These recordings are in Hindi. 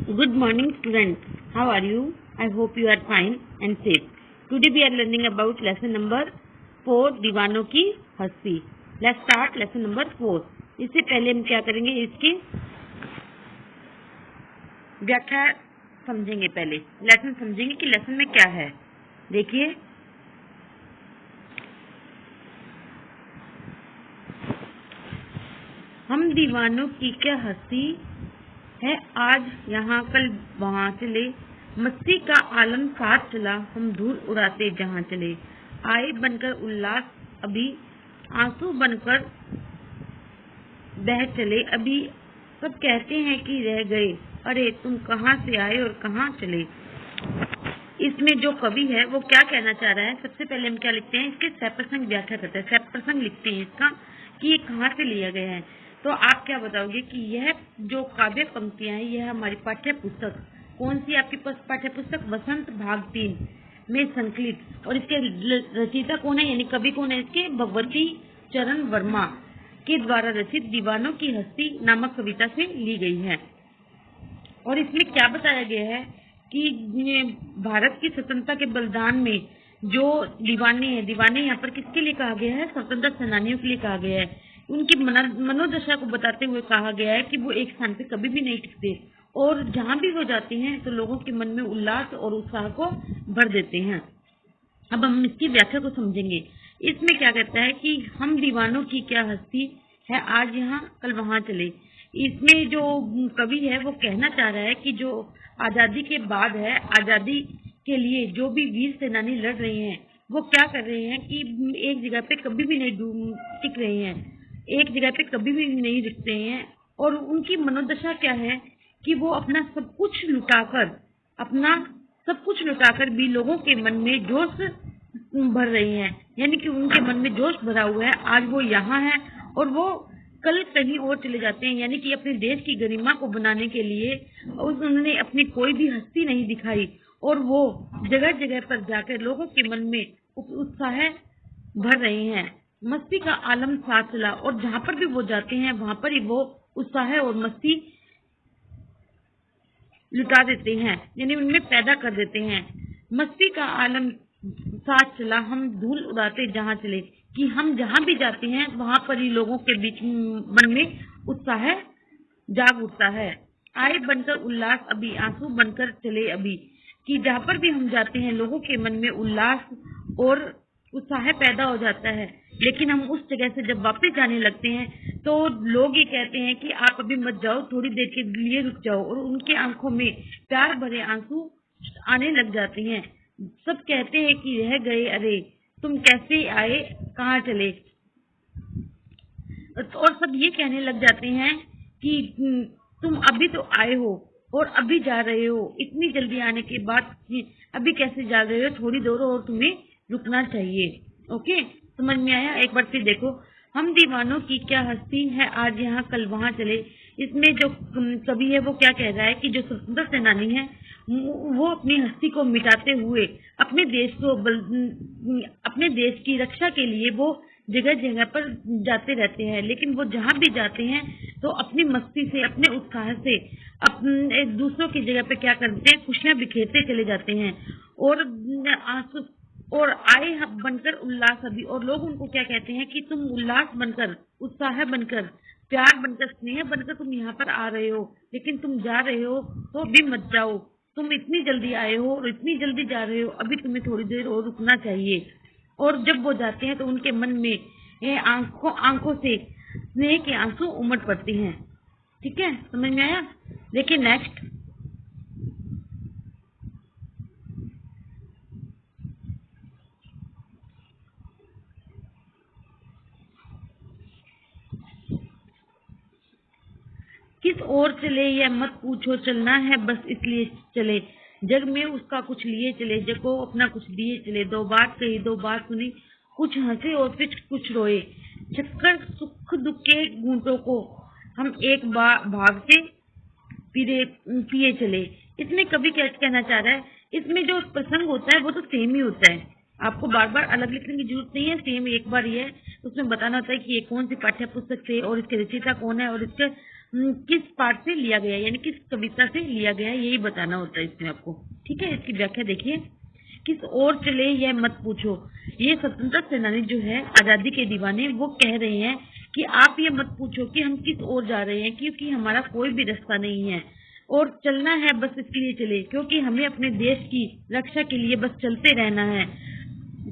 Good morning, students. How are you? I hope you are fine and safe. Today we are learning about lesson number 4, दीवानों की हस्ती. Let's start lesson number 4. इससे पहले हम क्या करेंगे, इसकी व्याख्या समझेंगे. पहले लेसन समझेंगे कि लेसन में क्या है. देखिए, हम दीवानों की क्या हस्ती है, आज यहाँ कल वहाँ चले, मस्ती का आलम साथ चला, हम धूल उड़ाते जहाँ चले, आए बनकर उल्लास अभी, आंसू बनकर बह चले अभी, सब कहते हैं कि रह गए, अरे तुम कहाँ से आए और कहाँ चले. इसमें जो कवि है वो क्या कहना चाह रहा है, सबसे पहले हम क्या लिखते हैं, इसके सप्रसंग व्याख्या करते हैं. सप्रसंग लिखते हैं इसका कि ये कहाँ से लिया गया है. तो आप क्या बताओगे कि यह जो काव्य पंक्तियां हैं, यह हमारी पाठ्य पुस्तक, कौन सी आपकी पाठ्य पुस्तक, वसंत भाग 3 में संकलित, और इसके रचयिता कौन है, यानी कवि कौन है इसके, भगवती चरण वर्मा के द्वारा रचित दीवानों की हस्ती नामक कविता से ली गई है. और इसमें क्या बताया गया है कि भारत की स्वतंत्रता के बलिदान में जो दीवाने हैं, दीवाने यहाँ पर किसके लिए कहा गया है, स्वतंत्रता सेनानियों के लिए कहा गया है. उनकी मनोदशा को बताते हुए कहा गया है कि वो एक स्थान पे कभी भी नहीं टिकते और जहां भी वो जाते हैं तो लोगों के मन में उल्लास और उत्साह को भर देते हैं. अब हम इसकी व्याख्या को समझेंगे. इसमें क्या कहता है कि हम दीवानों की क्या हस्ती है, आज यहाँ कल वहाँ चले. इसमें जो कवि है वो कहना चाह रहा है कि जो आजादी के बाद है, आजादी के लिए जो भी वीर सेनानी लड़ रहे हैं वो क्या कर रहे हैं कि एक जगह पे कभी भी नहीं टिक रहे हैं, एक जगह पे कभी भी नहीं रुकते हैं. और उनकी मनोदशा क्या है कि वो अपना सब कुछ लुटाकर भी लोगों के मन में जोश भर रही हैं, यानी कि उनके मन में जोश भरा हुआ है. आज वो यहाँ है और वो कल कहीं और चले जाते हैं, यानी कि अपने देश की गरिमा को बनाने के लिए उन्होंने अपनी कोई भी हस्ती नहीं दिखाई और वो जगह जगह पर जाकर लोगों के मन में उत्साह भर रहे हैं. मस्ती का आलम साथ चला, और जहां पर भी वो जाते हैं वहां पर ही वो उत्साह और मस्ती लुटा देते हैं, यानी उनमें पैदा कर देते हैं. मस्ती का आलम साथ चला, हम धूल उड़ाते जहां चले, कि हम जहां भी जाते हैं वहां पर ही लोगों के बीच मन में उत्साह जाग उठता है. आए बनकर उल्लास अभी, आंसू बनकर चले अभी, कि जहां पर भी हम जाते हैं लोगों के मन में उल्लास और उत्साह पैदा हो जाता है. लेकिन हम उस जगह से जब वापस जाने लगते हैं तो लोग ये कहते हैं कि आप अभी मत जाओ, थोड़ी देर के लिए रुक जाओ, और उनके आंखों में प्यार भरे आंसू आने लग जाते हैं. सब कहते हैं कि रह गए, अरे तुम कैसे आए कहाँ चले, और सब ये कहने लग जाते हैं कि तुम अभी तो आए हो और अभी जा रहे हो, इतनी जल्दी आने के बाद अभी कैसे जा रहे हो, थोड़ी देर और तुम्हें रुकना चाहिए. ओके, समझ में आया. एक बार फिर देखो, हम दीवानों की क्या हस्ती है, आज यहाँ कल वहाँ चले. इसमें जो कवि है वो क्या कह रहा है कि जो स्वतंत्रता सेनानी है वो अपनी हस्ती को मिटाते हुए अपने देश की रक्षा के लिए वो जगह जगह पर जाते रहते हैं. लेकिन वो जहाँ भी जाते हैं तो अपनी मस्ती से, अपने उत्साह से अपने दूसरों की जगह पे क्या करते हैं, खुशियां बिखेरते चले जाते हैं. और आए बनकर उल्लास अभी, और लोग उनको क्या कहते हैं कि तुम उल्लास बनकर, उत्साह बनकर, प्यार बनकर, स्नेह बनकर तुम यहाँ पर आ रहे हो, लेकिन तुम जा रहे हो तो अभी मत जाओ, तुम इतनी जल्दी आए हो और इतनी जल्दी जा रहे हो, अभी तुम्हें थोड़ी देर और रुकना चाहिए. और जब वो जाते हैं तो उनके मन में आंखों से स्नेह के आंसू उमड़ पड़ते हैं. ठीक है, समझ में आया. देखिए नेक्स्ट, किस ओर चले यह मत पूछो, चलना है बस इसलिए चले, जग में उसका कुछ लिए चले, जग को अपना कुछ दिए चले, दो बात कही दो बात सुनी, कुछ हंसे और फिर कुछ रोए, चक्कर सुख दुख के घूंटों को हम एक भाग से पिए चले. इसमें कवि क्या कहना चाह रहा है, इसमें जो प्रसंग होता है वो तो सेम ही होता है, आपको बार बार अलग लिखने की जरूरत नहीं है, सेम एक बार ही है. उसमें बताना होता है कि ये कौन सी पाठ्य पुस्तक से और इसके रचयिता कौन है और इसके किस पार्ट से लिया गया, यानी किस कविता से लिया गया, यही बताना होता है इसमें आपको। ठीक है, इसकी व्याख्या देखिए। किस ओर चले यह मत पूछो, ये स्वतंत्रता सेनानी जो है, आजादी के दीवाने, वो कह रहे हैं कि आप ये मत पूछो कि हम किस ओर जा रहे हैं, क्योंकि हमारा कोई भी रास्ता नहीं है और चलना है बस इसके लिए चले, क्योंकि हमें अपने देश की रक्षा के लिए बस चलते रहना है।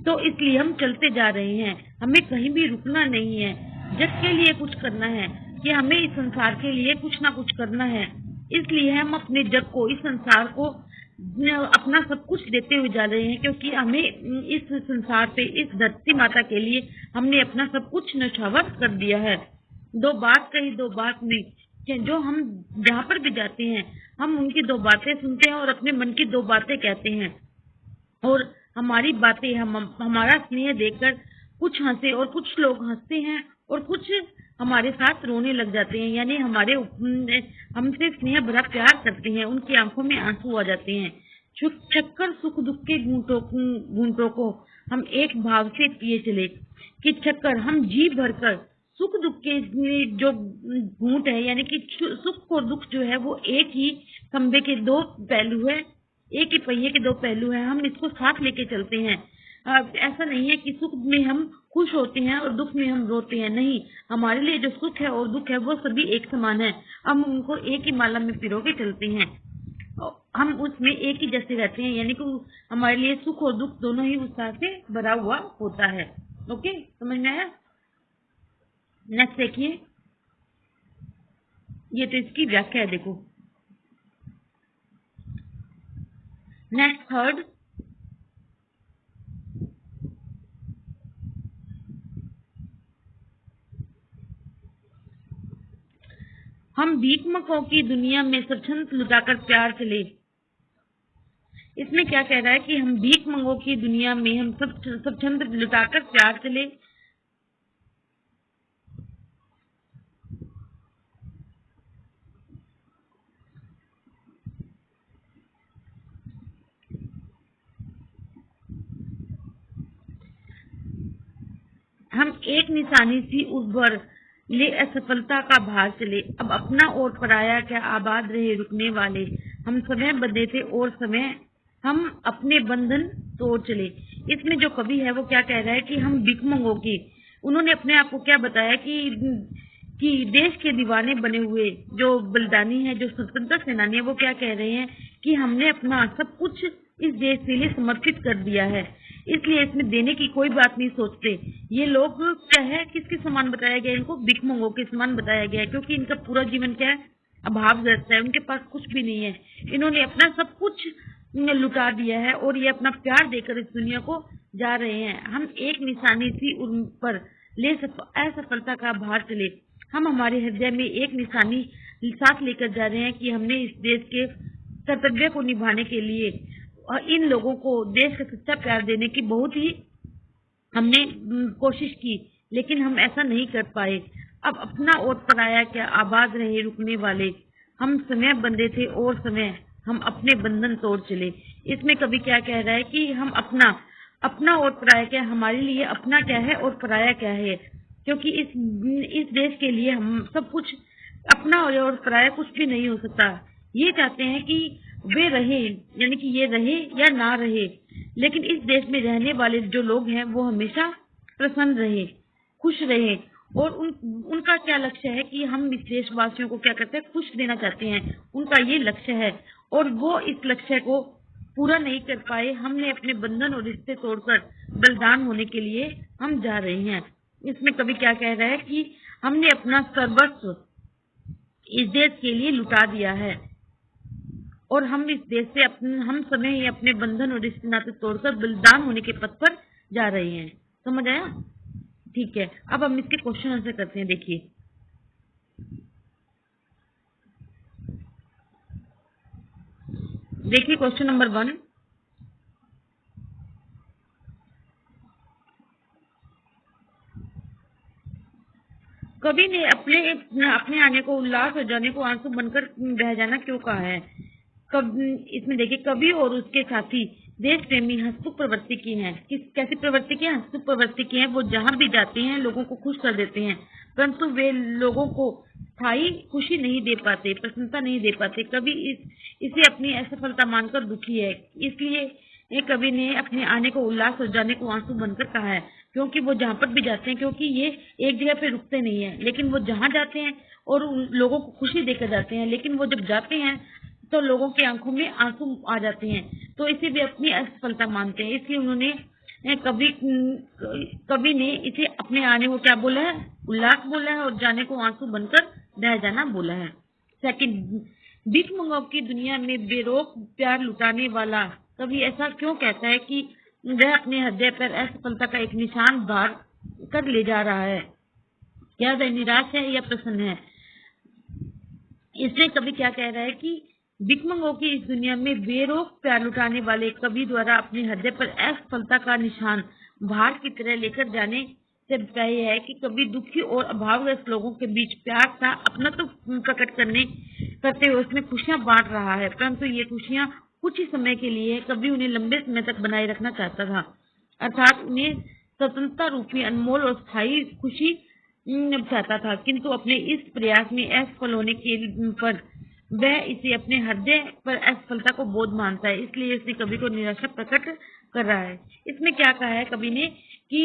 तो इसलिए हम चलते जा रहे हैं, हमें कहीं भी रुकना नहीं है। जग के लिए कुछ करना है कि हमें इस संसार के लिए कुछ ना कुछ करना है, इसलिए हम अपने जग को, इस संसार को अपना सब कुछ देते हुए जा रहे हैं, क्योंकि हमें इस संसार पे, इस धरती माता के लिए हमने अपना सब कुछ न्यौछावर कर दिया है। दो बात कही दो बात नहीं, कि जो हम जहाँ पर भी जाते हैं हम उनकी दो बातें सुनते हैं और अपने मन की दो बातें कहते हैं, और हमारी बातें, हमारा स्नेह देखकर कुछ हंसे और कुछ लोग हंसते हैं और कुछ हमारे साथ रोने लग जाते हैं, यानी हमसे स्नेह भरा प्यार करते हैं, उनकी आंखों में आंसू आ जाते हैं। चक्कर सुख दुख के घूंटों को हम एक भाव से पिए चले, कि चक्कर हम जी भरकर सुख दुख के जो घूंट है, यानी कि सुख और दुख जो है वो एक ही खंबे के दो पहलू है, एक ही पहिए के दो पहलू हैं, हम इसको साथ लेके चलते हैं। ऐसा नहीं है कि सुख में हम खुश होते हैं और दुख में हम रोते हैं, नहीं, हमारे लिए जो सुख है और दुख है वो सभी एक समान है, हम उनको एक ही माला में पिरो के चलते हैं, हम उसमें एक ही जैसे रहते हैं, यानी कि हमारे लिए सुख और दुख दोनों ही उत्साह से भरा हुआ होता है। ओके, समझ में आया? नेक्स्ट देखिए, ये तो इसकी व्याख्या है, देखो। नेक्स्ट थर्ड, हम भीखमकों की दुनिया में स्वच्छंद लुटाकर प्यार चले। इसमें क्या कह रहा है कि हम भीखमंगों की दुनिया में हम स्वच्छंद लुटाकर प्यार चले। हम एक निशानी सी उस पर ले असफलता का भार चले, अब अपना और पराया क्या आबाद रहे रुकने वाले, हम समय बंधे थे और समय हम अपने बंधन तोड़ चले। इसमें जो कवि है वो क्या कह रहा है कि हम भिखमंगों की, उन्होंने अपने आप को क्या बताया कि देश के दीवाने बने हुए जो बलिदानी है, जो स्वतंत्रता सेनानी है, वो क्या कह रहे हैं कि हमने अपना सब कुछ इस देश के लिए समर्पित कर दिया है, इसलिए इसमें देने की कोई बात नहीं सोचते। ये लोग क्या है, किसके समान बताया गया, इनको भिखमंगों के समान बताया गया है, क्योंकि इनका पूरा जीवन क्या है, अभावग्रस्त है, उनके पास कुछ भी नहीं है, इन्होंने अपना सब कुछ लुटा दिया है और ये अपना प्यार देकर इस दुनिया को जा रहे हैं। हम एक निशानी सी उन पर ले असफलता का भार चले, हम हमारे हृदय में एक निशानी साथ लेकर जा रहे हैं कि हमने इस देश के कर्तव्य को निभाने के लिए और इन लोगों को देश का सच्चा प्यार देने की बहुत ही हमने कोशिश की, लेकिन हम ऐसा नहीं कर पाए। अब अपना और पराया क्या आबाद रहे रुकने वाले, हम समय बंधे थे और समय हम अपने बंधन तोड़ चले। इसमें कवि क्या कह रहा है कि हम अपना और पराया क्या, हमारे लिए अपना क्या है और पराया क्या है, क्योंकि इस देश के लिए हम सब कुछ, अपना और पराया कुछ भी नहीं हो सकता। ये चाहते हैं कि वे रहे, यानी कि ये रहे या ना रहे, लेकिन इस देश में रहने वाले जो लोग हैं वो हमेशा प्रसन्न रहे, खुश रहे, और उनका क्या लक्ष्य है कि हम इस देशवासियों को क्या करते हैं, खुश देना चाहते हैं, उनका ये लक्ष्य है, और वो इस लक्ष्य को पूरा नहीं कर पाए। हमने अपने बंधन और रिश्ते तोड़कर बलिदान होने के लिए हम जा रहे हैं। इसमें कवि क्या कह रहा है कि हमने अपना सर्वस्व इस देश के लिए लुटा दिया है और हम इस देश से हम समय ही अपने बंधन और रिश्ते नाते तोड़कर बलिदान होने के पथ पर जा रहे हैं। समझ आया? ठीक है, अब हम इसके क्वेश्चन आंसर करते हैं। देखिए क्वेश्चन नंबर 1, कवि ने अपने आने को उल्लास हो जाने को आंसू बनकर बह जाना क्यों कहा है? इसमें देखिए, कवि और उसके साथी देश प्रेमी हंसमुख प्रवृत्ति की हैं। कैसी प्रवृत्ति की है? हंसमुख प्रवृत्ति की है। वो जहां भी जाते हैं लोगों को खुश कर देते हैं, परंतु वे लोगों को स्थायी खुशी नहीं दे पाते, प्रसन्नता नहीं दे पाते। कवि इसे अपनी असफलता मानकर दुखी है। इसलिए ये कवि ने अपने आने को उल्लास और जाने को आंसू बनकर कहा है, क्योंकि वो जहाँ पर भी जाते हैं, क्योंकि ये एक जगह पे रुकते नहीं है, लेकिन वो जहाँ जाते हैं और लोगों को खुशी देकर जाते हैं, लेकिन वो जब जाते हैं तो लोगों की आंखों में आंसू आ जाते हैं, तो इसे भी अपनी असफलता मानते हैं। इसलिए उन्होंने कवि ने इसे अपने आने को क्या बोला है, उल्लास बोला है, और जाने को आंसू बनकर रह जाना बोला है। सेकंड, भीख मंगाओ की दुनिया में बेरोक प्यार लुटाने वाला कवि ऐसा क्यों कहता है कि वह अपने हृदय पर असफलता का एक निशान बार कर ले जा रहा है? क्या वह निराश है या प्रसन्न है? इसमें कवि क्या कह रहा है कि भिकमंगों की इस दुनिया में बेरोक प्यार लुटाने वाले कवि द्वारा अपने हृदय पर असफलता का निशान भार की तरह लेकर जाने से अभिप्राय है कि कवि दुखी और अभावग्रस्त लोगों के बीच प्यार का अपना तो प्रकट करते हुए उसमें खुशियां बांट रहा है, परंतु ये खुशियां कुछ ही समय के लिए है। कवि उन्हें लंबे समय तक बनाए रखना चाहता था, अर्थात उन्हें स्वतंत्रता रूपी अनमोल और स्थायी खुशी चाहता था, किंतु अपने इस प्रयास में असफल होने के पर वह इसे अपने हृदय पर असफलता को बोझ मानता है, इसलिए इसने कवि को निराशा प्रकट कर रहा है। इसमें क्या कहा है कवि ने कि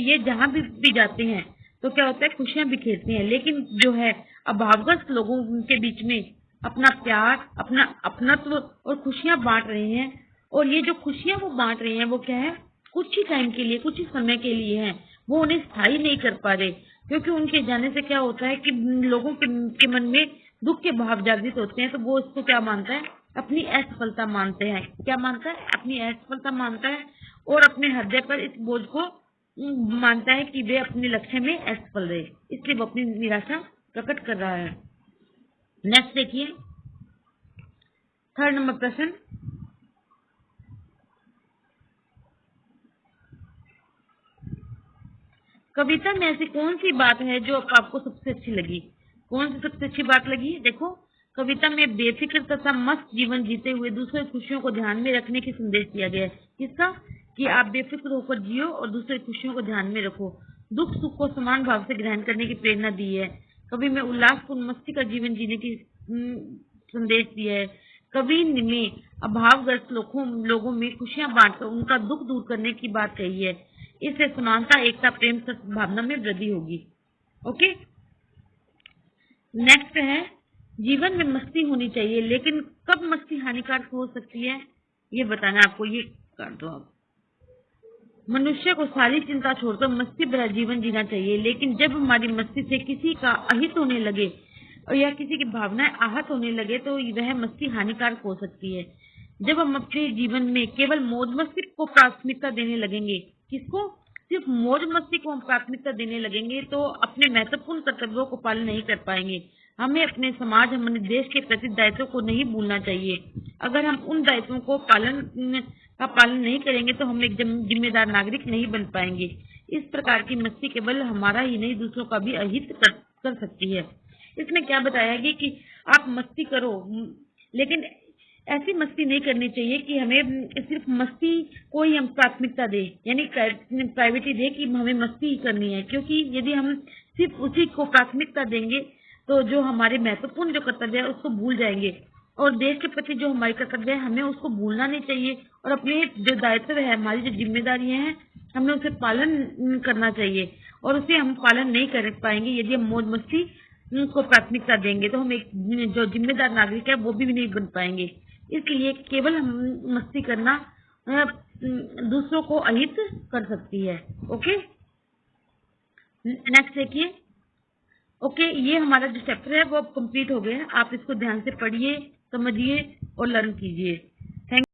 ये जहां भी जाते हैं तो क्या होता है, खुशियां बिखेरते हैं, लेकिन जो है अभावग्रस्त लोगों के बीच में अपना प्यार, अपना अपनत्व और खुशियां बांट रहे हैं। और ये जो खुशियां वो बांट रहे हैं वो क्या है, कुछ ही टाइम के लिए, कुछ ही समय के लिए है, वो उन्हें स्थायी नहीं कर पा रहे, क्योंकि उनके जाने से क्या होता है कि लोगों के मन में दुख के भाव जागृत होते हैं, तो वो इसको क्या मानता है, अपनी असफलता मानते हैं। क्या मानता है, अपनी असफलता मानता है, और अपने हृदय पर इस बोझ को मानता है कि वे अपने लक्ष्य में असफल रहे, इसलिए वो अपनी निराशा प्रकट कर रहा है। नेक्स्ट देखिए, थर्ड नंबर प्रश्न, कविता में ऐसी कौन सी बात है जो आपको सबसे अच्छी लगी? कौन सी सबसे अच्छी बात लगी? देखो, कविता में बेफिक्र तथा मस्त जीवन जीते हुए दूसरे खुशियों को ध्यान में रखने की संदेश दिया गया है। किसका? कि आप बेफिक्र होकर जियो और दूसरे खुशियों को ध्यान में रखो। दुख सुख को समान भाव से ग्रहण करने की प्रेरणा दी है। कवि में उल्लासपूर्ण मस्ती का जीवन जीने की संदेश दिया है। कवि में अभावग्रस्त लोगों में खुशियां बांटकर उनका दुख दूर करने की बात कही है। इससे समानता, एकता, प्रेम भावना में वृद्धि होगी। ओके, नेक्स्ट है, जीवन में मस्ती होनी चाहिए, लेकिन कब मस्ती हानिकारक हो सकती है ये बताना आपको। ये कर दो आप। मनुष्य को सारी चिंता छोड़कर मस्ती भरा जीवन जीना चाहिए, लेकिन जब हमारी मस्ती से किसी का अहित होने लगे और या किसी की भावनाएं आहत होने लगे तो वह मस्ती हानिकारक हो सकती है। जब हम अपने जीवन में केवल मौज मस्ती को प्राथमिकता देने लगेंगे, किसको? सिर्फ मौज मस्ती को हम प्राथमिकता देने लगेंगे तो अपने महत्वपूर्ण कर्तव्यों को पालन नहीं कर पाएंगे। हमें अपने समाज, हमारे देश के प्रति दायित्वों को नहीं भूलना चाहिए। अगर हम उन दायित्वों को पालन नहीं करेंगे तो हम एक जिम्मेदार नागरिक नहीं बन पाएंगे। इस प्रकार की मस्ती केवल हमारा ही नहीं, दूसरों का भी अहित कर सकती है। इसमें क्या बताया गया कि आप मस्ती करो, लेकिन ऐसी मस्ती नहीं करनी चाहिए कि हमें सिर्फ मस्ती को ही हम प्राथमिकता दे, यानी प्रायोरिटी दे कि हमें मस्ती ही करनी है, क्योंकि यदि हम सिर्फ उसी को प्राथमिकता देंगे तो जो हमारे महत्वपूर्ण जो कर्तव्य है उसको भूल जाएंगे, और देश के प्रति जो हमारे कर्तव्य है हमें उसको भूलना नहीं चाहिए, और अपने जो दायित्व है, हमारी जो जिम्मेदारियां हैं, हमें उसे पालन करना चाहिए, और उसे हम पालन नहीं कर पाएंगे यदि हम मौज मस्ती को प्राथमिकता देंगे, तो हम एक जो जिम्मेदार नागरिक है वो भी नहीं बन पाएंगे। इसलिए केवल हम मस्ती करना दूसरों को अहित कर सकती है। ओके, नेक्स्ट देखिए। ओके, ये हमारा जो चैप्टर है वो अब कंप्लीट हो गया है। आप इसको ध्यान से पढ़िए, समझिए और लर्न कीजिए।